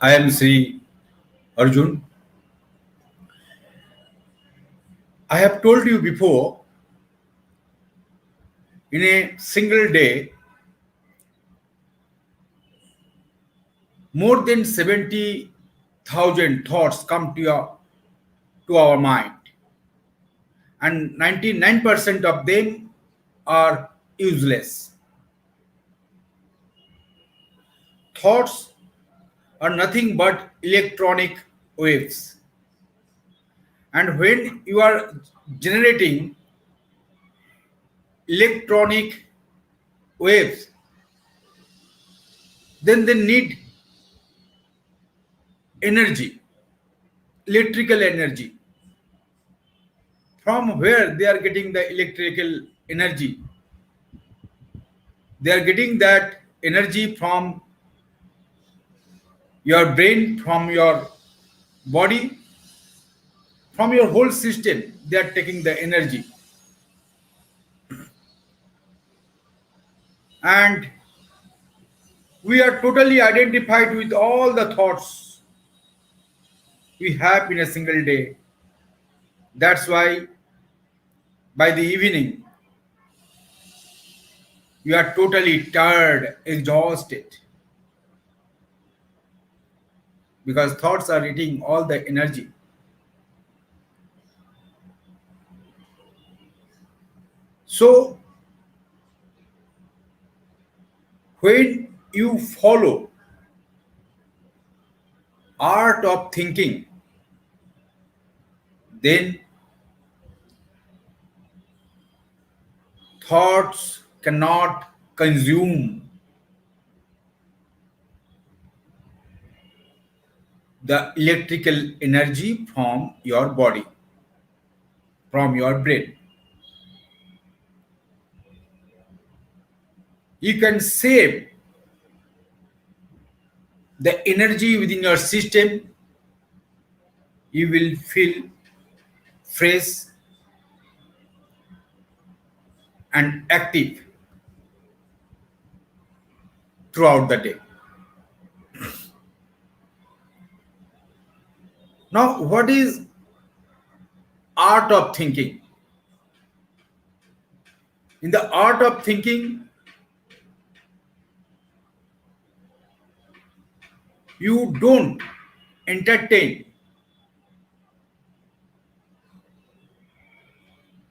I am Sri Arjun. I have told you before, in a single day, more than 70,000 thoughts come to our mind, and 99% of them are useless. Thoughts are nothing but electronic waves. And when you are generating electronic waves, then they need energy, electrical energy. From where they are getting the electrical energy? They are getting that energy from your brain, from your body, from your whole system. They are taking the energy. And we are totally identified with all the thoughts we have in a single day. That's why by the evening, you are totally tired, exhausted, because thoughts are eating all the energy. So, when you follow art of thinking, then thoughts cannot consume the electrical energy from your body, from your brain. You can save the energy within your system. You will feel fresh and active throughout the day. Now, what is art of thinking? In the art of thinking, you don't entertain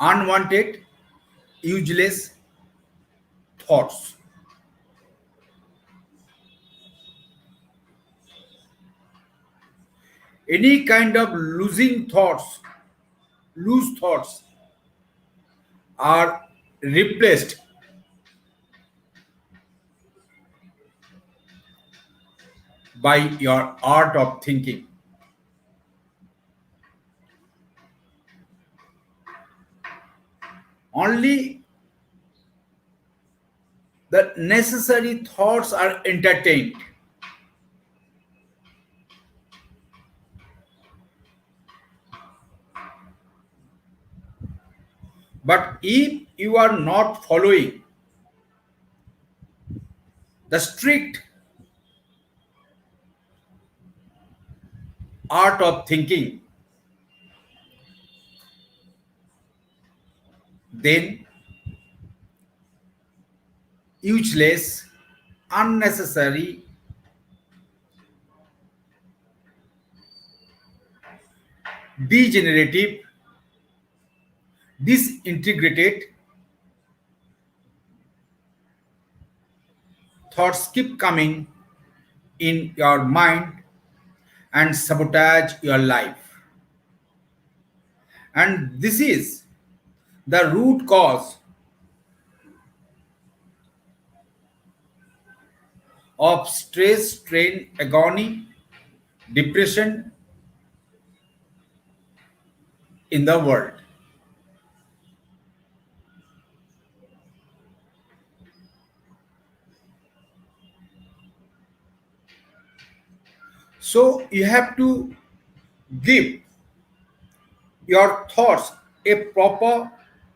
unwanted, useless thoughts. Any kind of loose thoughts are replaced by your art of thinking. Only the necessary thoughts are entertained. But if you are not following the strict art of thinking, then useless, unnecessary, degenerative, disintegrated thoughts keep coming in your mind and sabotage your life. And this is the root cause of stress, strain, agony, depression in the world. So you have to give your thoughts a proper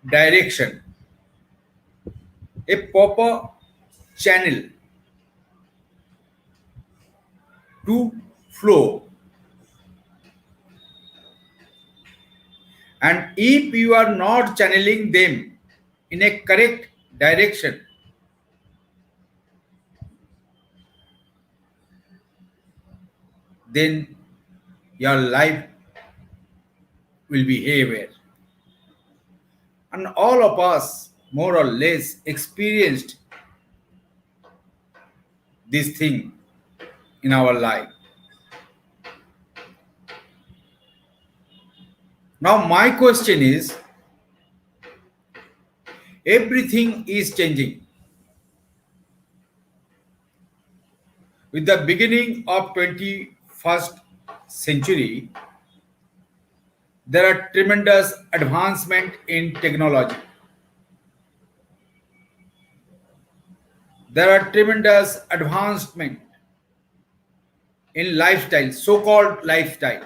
direction, a proper channel to flow. And if you are not channeling them in a correct direction, then your life will be haywire. And all of us, more or less, experienced this thing in our life. Now, my question is, everything is changing. With the beginning of 21st century, there are tremendous advancement in technology. There are tremendous advancement in lifestyle, so-called lifestyle.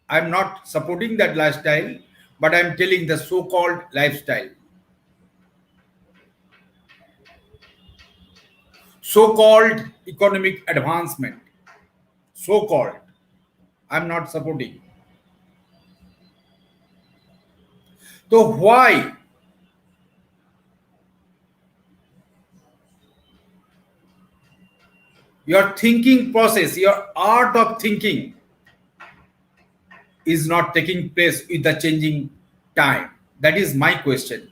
I'm not supporting that lifestyle, but I'm telling the so-called lifestyle. So-called economic advancement. So-called. I'm not supporting. So why your thinking process, your art of thinking is not taking place with the changing time? That is my question.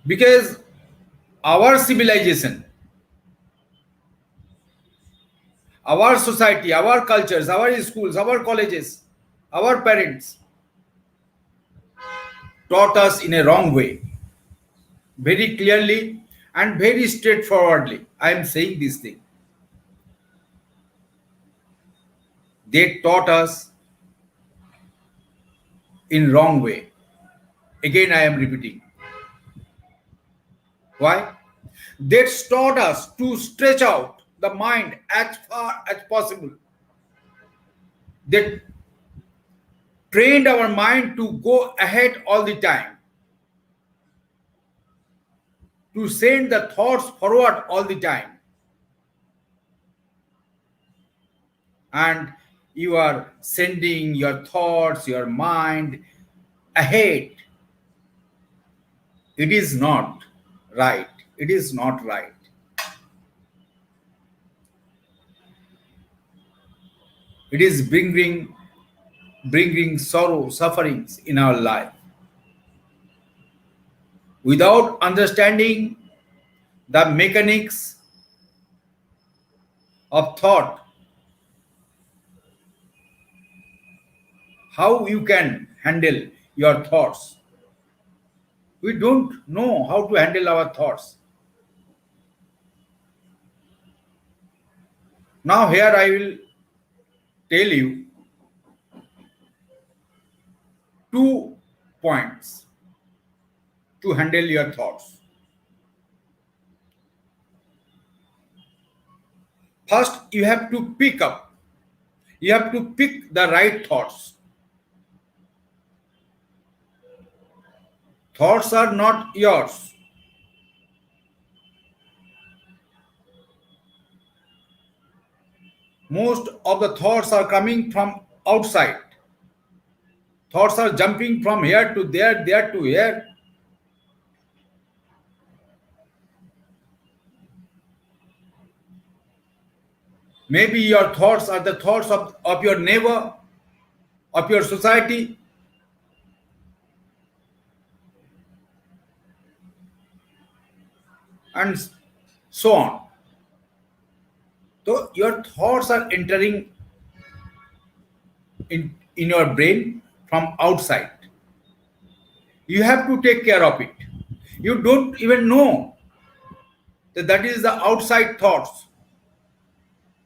Because our civilization, our society, our cultures, our schools, our colleges, our parents taught us in a wrong way, very clearly and very straightforwardly. I am saying this thing. They taught us in wrong way. Again, I am repeating. Why? They taught us to stretch out the mind as far as possible. They trained our mind to go ahead all the time, to send the thoughts forward all the time. And you are sending your thoughts, your mind ahead. It is not right. It is not right. It is bringing sorrow, sufferings in our life. Without understanding the mechanics of thought, how you can handle your thoughts. We don't know how to handle our thoughts. Now, here I will tell you 2 points to handle your thoughts. First, you have to pick the right thoughts. Thoughts are not yours. Most of the thoughts are coming from outside. Thoughts are jumping from here to there, there to here. Maybe your thoughts are the thoughts of your neighbor, of your society. And so on. So your thoughts are entering in your brain from outside. You have to take care of it. You don't even know that is the outside thoughts.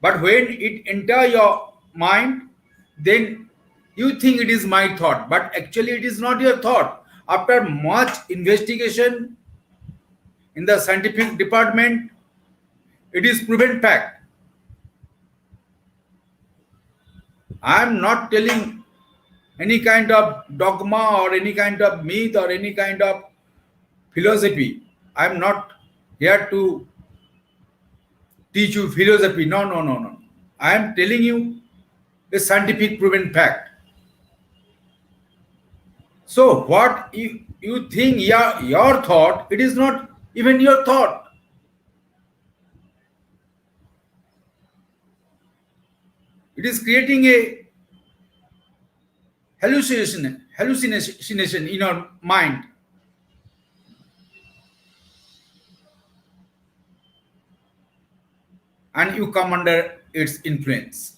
But when it enter your mind, then you think it is my thought, but actually it is not your thought. After much investigation in the scientific department, it is proven fact. I am not telling any kind of dogma or any kind of myth or any kind of philosophy. I'm not here to teach you philosophy. No, no, no, no. I am telling you a scientific proven fact. So what you think your thought, it is not even your thought. It is creating a hallucination in your mind, and you come under its influence.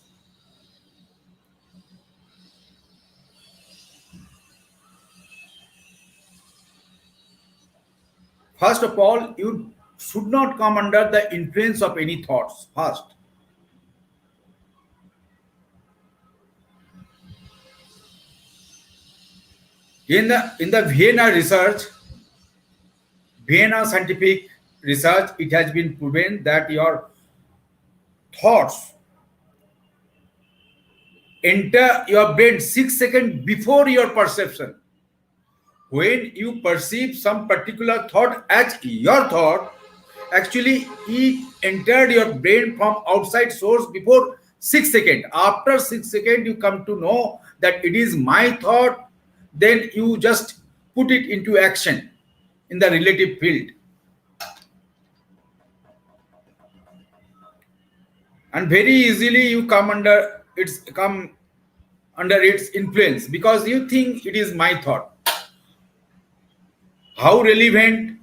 First of all, you should not come under the influence of any thoughts. First, in the Vienna scientific research, it has been proven that your thoughts enter your brain 6 seconds before your perception. When you perceive some particular thought as your thought, actually it entered your brain from outside source before 6 seconds. After 6 seconds, you come to know that it is my thought, then you just put it into action in the relative field. And very easily you come under its influence because you think it is my thought. How relevant,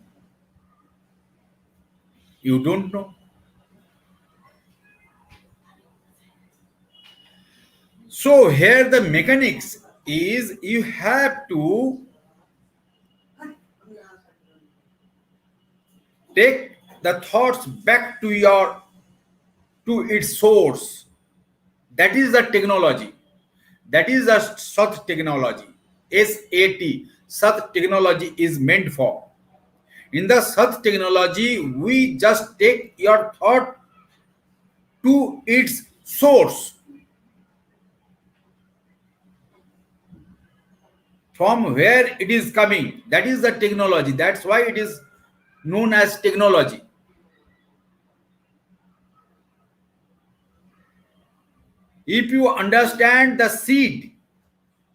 you don't know. So here the mechanics is you have to take the thoughts back to its source. That is the technology. That is the Sat technology. SAT. Sat technology is meant for. In the Sat technology, we just take your thought to its source, from where it is coming. That is the technology. That's why it is known as technology. If you understand the seed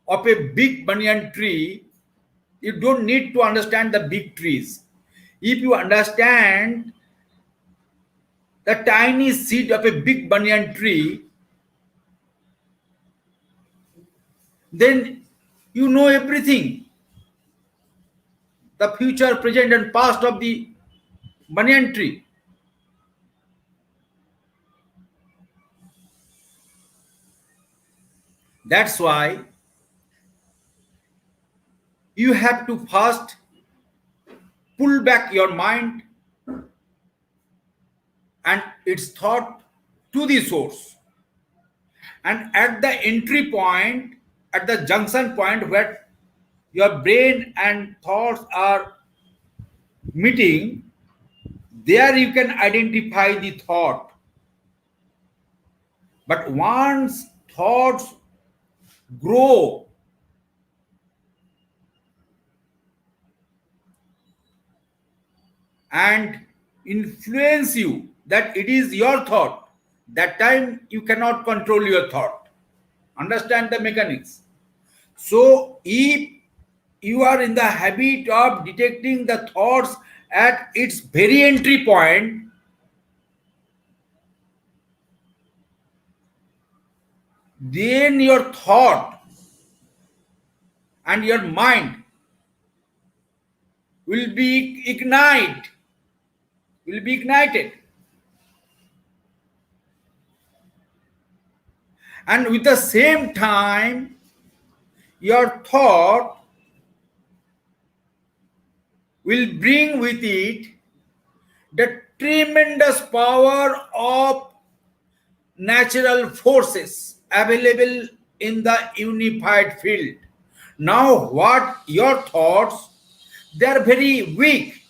of a big banyan tree, you don't need to understand the big trees. If you understand the tiny seed of a big banyan tree, then you know everything, the future, present, and past of the banyan tree. That's why you have to first pull back your mind and its thought to the source. And at the entry point, at the junction point where your brain and thoughts are meeting, there you can identify the thought. But once thoughts grow and influence you, that it is your thought, that time you cannot control your thought. Understand the mechanics. So if you are in the habit of detecting the thoughts at its very entry point, then your thought and your mind will be ignited, and with the same time your thought will bring with it the tremendous power of natural forces available in the unified field. Now what your thoughts, they are very weak,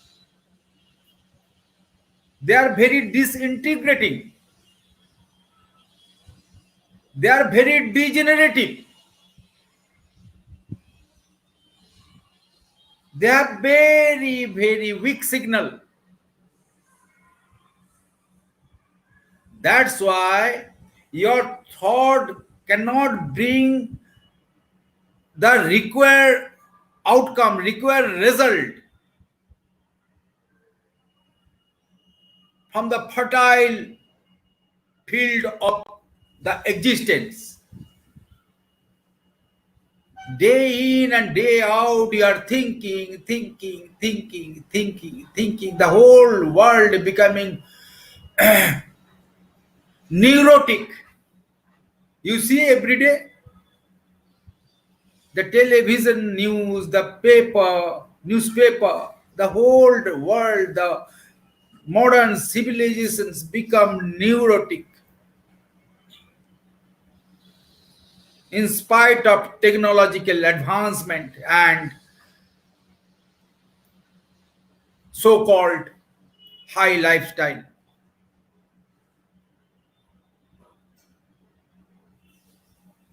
they are very disintegrating, they are very degenerative. They have very, very weak signal. That's why your thought cannot bring the required outcome, required result from the fertile field of the existence. Day in and day out, you are thinking. The whole world becoming neurotic. You see every day the television news, the newspaper, the whole world, the modern civilizations become neurotic in spite of technological advancement and so-called high lifestyle.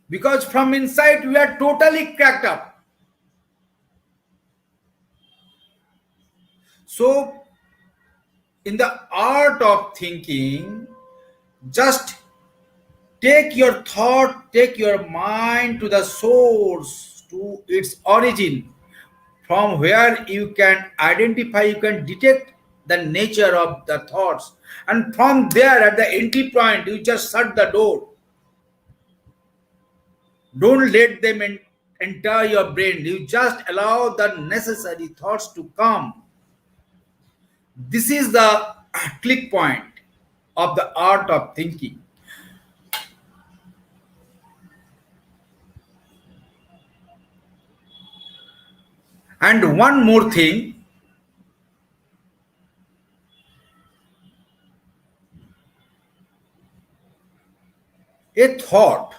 Because from inside we are totally cracked up. So in the art of thinking, just take your thought, take your mind to the source, to its origin, from where you can identify, you can detect the nature of the thoughts. And from there, at the entry point, you just shut the door. Don't let them enter your brain. You just allow the necessary thoughts to come. This is the click point of the art of thinking. And one more thing, a thought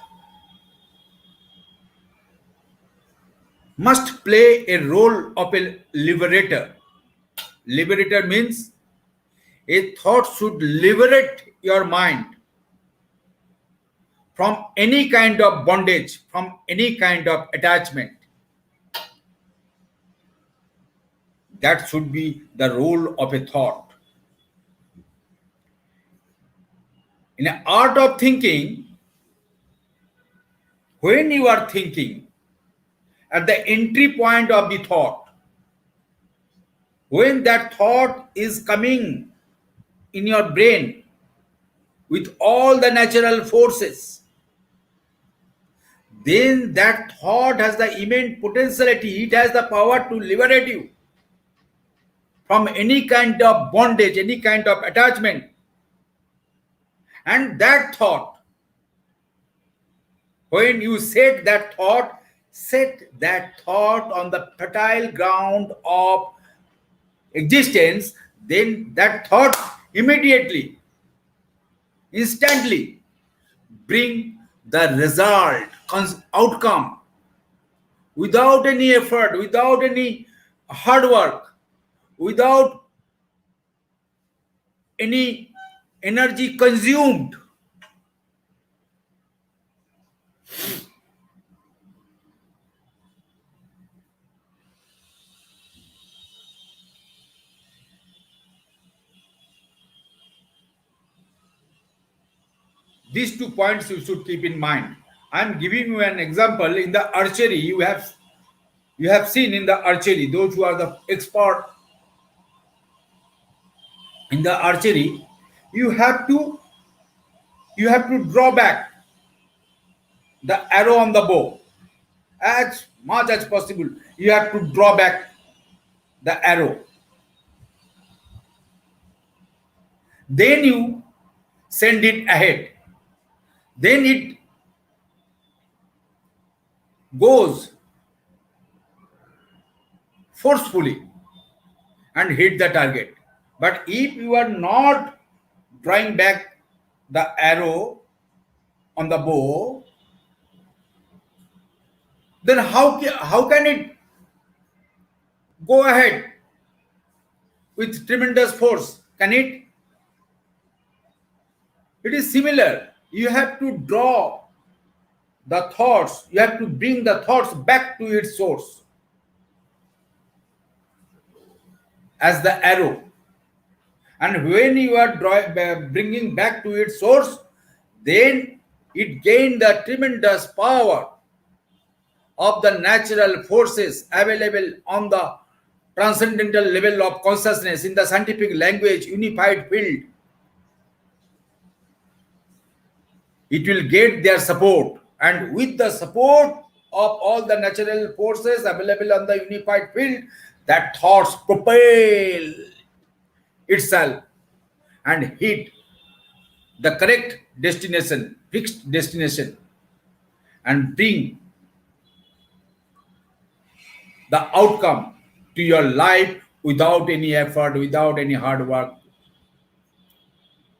must play a role of a liberator. Liberator means a thought should liberate your mind from any kind of bondage, from any kind of attachment. That should be the role of a thought. In the art of thinking, when you are thinking, at the entry point of the thought, when that thought is coming in your brain with all the natural forces, then that thought has the immense potentiality. It has the power to liberate you from any kind of bondage, any kind of attachment. And that thought, when you set that thought on the fertile ground of existence, then that thought immediately, instantly bring the result, outcome, without any effort, without any hard work, without any energy consumed. These 2 points you should keep in mind. I'm giving you an example. In the archery, you have seen in the archery, those who are the expert in the archery, you have to draw back the arrow on the bow as much as possible. You have to draw back the arrow. Then you send it ahead. Then it goes forcefully and hit the target. But if you are not drawing back the arrow on the bow, then how can it go ahead with tremendous force? Can it? It is similar. You have to draw the thoughts, you have to bring the thoughts back to its source. as the arrow. And when you are bringing back to its source, then it gained the tremendous power of the natural forces available on the transcendental level of consciousness, in the scientific language, unified field. It will get their support, and with the support of all the natural forces available on the unified field, that thoughts propel itself and hit the correct destination, fixed destination, and bring the outcome to your life without any effort, without any hard work.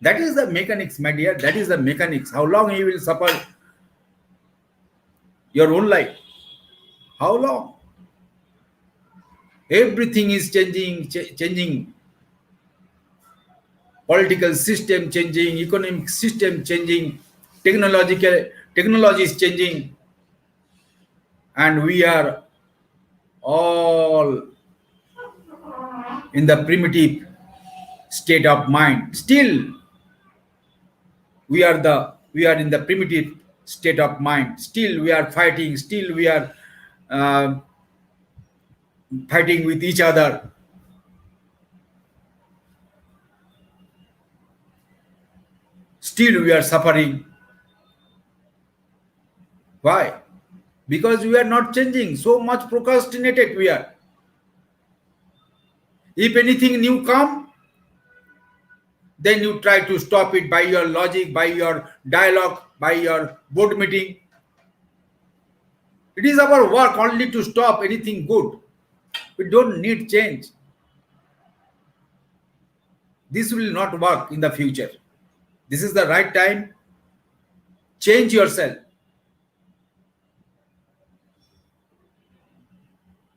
That is the mechanics, my dear. That is the mechanics. How long you will suffer your own life? How long? Everything is changing. Political system changing, economic system changing, technology is changing, and we are all in the primitive state of mind. Still, we are in the primitive state of mind. Still, we are fighting. Still, we are uh, fighting with each other. Still, we are suffering. Why? Because we are not changing. So much procrastinated we are. If anything new come, then you try to stop it by your logic, by your dialogue, by your board meeting. It is our work only to stop anything good. We don't need change. This will not work in the future. This is the right time. Change yourself.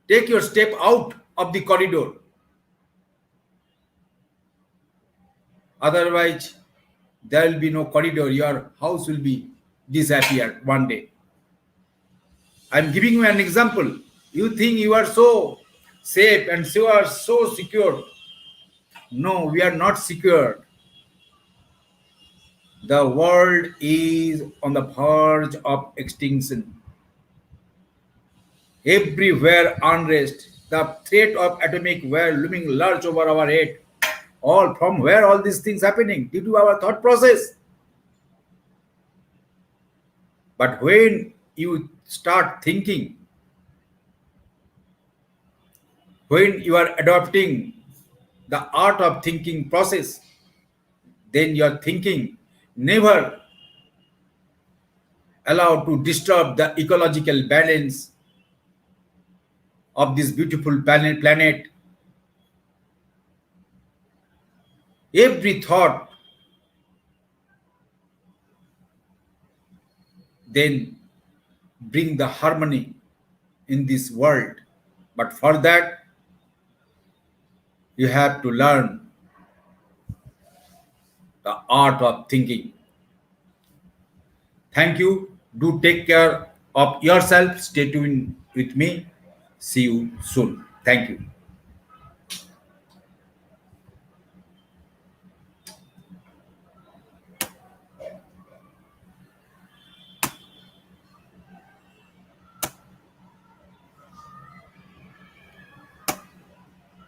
Take your step out of the corridor. Otherwise, there will be no corridor. Your house will be disappear one day. I'm giving you an example. You think you are so safe and you are so secure. No, we are not secure. The world is on the verge of extinction. Everywhere unrest. The threat of atomic war looming large over our head. All from where all these things happening? Due to our thought process. But when you start thinking, when you are adopting the art of thinking process, then your thinking never allowed to disturb the ecological balance of this beautiful planet. Every thought then bring the harmony in this world. But for that, you have to learn the art of thinking. Thank you. Do take care of yourself. Stay tuned with me. See you soon. Thank you.